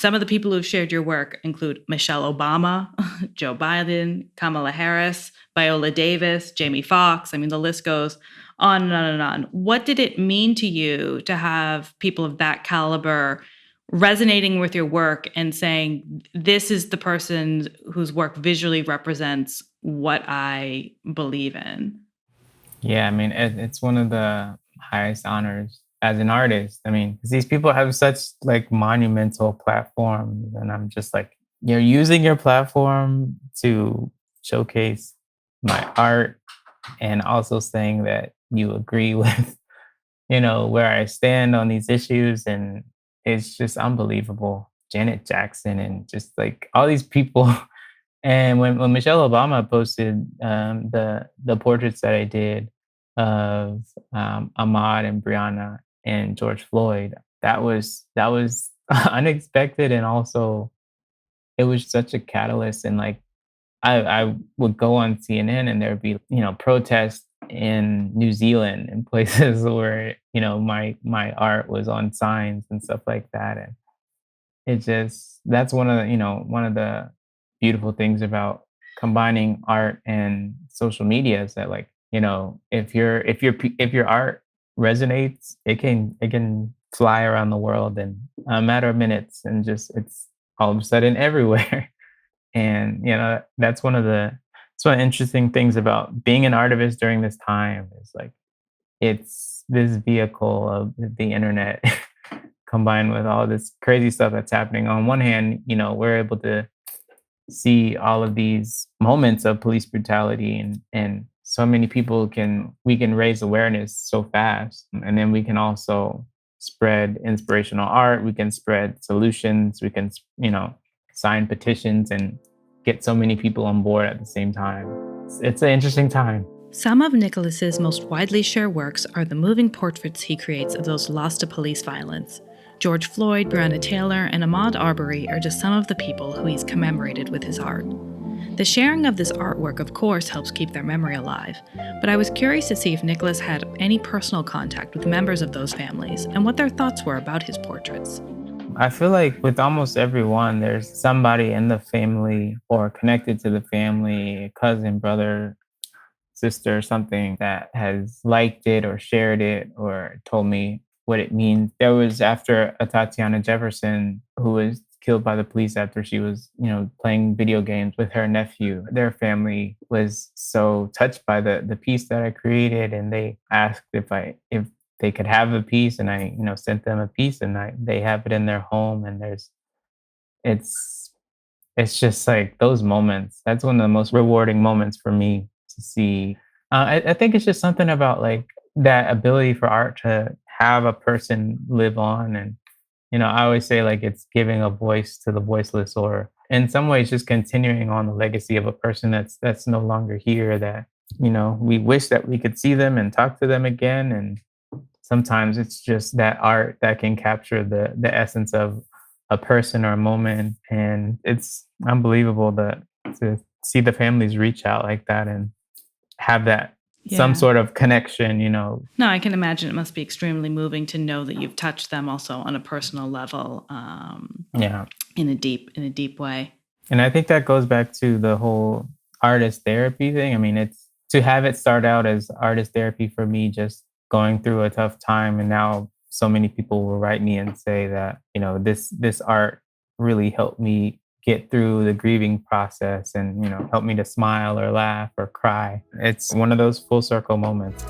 Some of the people who've shared your work include Michelle Obama, Joe Biden, Kamala Harris, Viola Davis, Jamie Foxx. I mean, the list goes on and on and on. What did it mean to you to have people of that caliber resonating with your work and saying, this is the person whose work visually represents what I believe in? Yeah, I mean, it's one of the highest honors as an artist. I mean, 'cause these people have such like monumental platforms, and I'm just like, you're using your platform to showcase my art, and also saying that you agree with, where I stand on these issues, and it's just unbelievable. Janet Jackson and just like all these people. And when Michelle Obama posted the portraits that I did of Ahmaud and Breonna and George Floyd, that was unexpected, and also it was such a catalyst. And like I would go on CNN and there'd be protests in New Zealand and places where my art was on signs and stuff like that. And it just that's one of the beautiful things about combining art and social media is that, like, if your art resonates, it can fly around the world in a matter of minutes, and just it's all of a sudden everywhere. And that's one of the interesting things about being an artist during this time is like it's this vehicle of the internet combined with all this crazy stuff that's happening. On one hand, we're able to see all of these moments of police brutality, and so many people we can raise awareness so fast, and then we can also spread inspirational art, we can spread solutions, we can sign petitions and get so many people on board at the same time. It's an interesting time. Some of Nikkolas's most widely shared works are the moving portraits he creates of those lost to police violence. George Floyd, Breonna Taylor, and Ahmaud Arbery are just some of the people who he's commemorated with his art. The sharing of this artwork, of course, helps keep their memory alive, but I was curious to see if Nikkolas had any personal contact with members of those families and what their thoughts were about his portraits. I feel like with almost everyone, there's somebody in the family or connected to the family, cousin, brother, sister, something that has liked it or shared it or told me what it means. There was after a Tatiana Jefferson who was killed by the police after she was, playing video games with her nephew. Their family was so touched by the piece that I created, and they asked if they could have a piece, and I, sent them a piece, and they have it in their home. And it's it's just like those moments. That's one of the most rewarding moments for me to see. I think it's just something about like that ability for art to have a person live on. And, I always say like it's giving a voice to the voiceless, or in some ways just continuing on the legacy of a person that's no longer here, that, we wish that we could see them and talk to them again. And sometimes it's just that art that can capture the essence of a person or a moment. And it's unbelievable that to see the families reach out like that and have that some Yeah. sort of connection. No, I can imagine it must be extremely moving to know that you've touched them also on a personal level, Yeah. in a deep way. And I think that goes back to the whole artist therapy thing. I mean, it's to have it start out as artist therapy for me, just going through a tough time. And now so many people will write me and say that, this art really helped me get through the grieving process, and, help me to smile or laugh or cry. It's one of those full circle moments.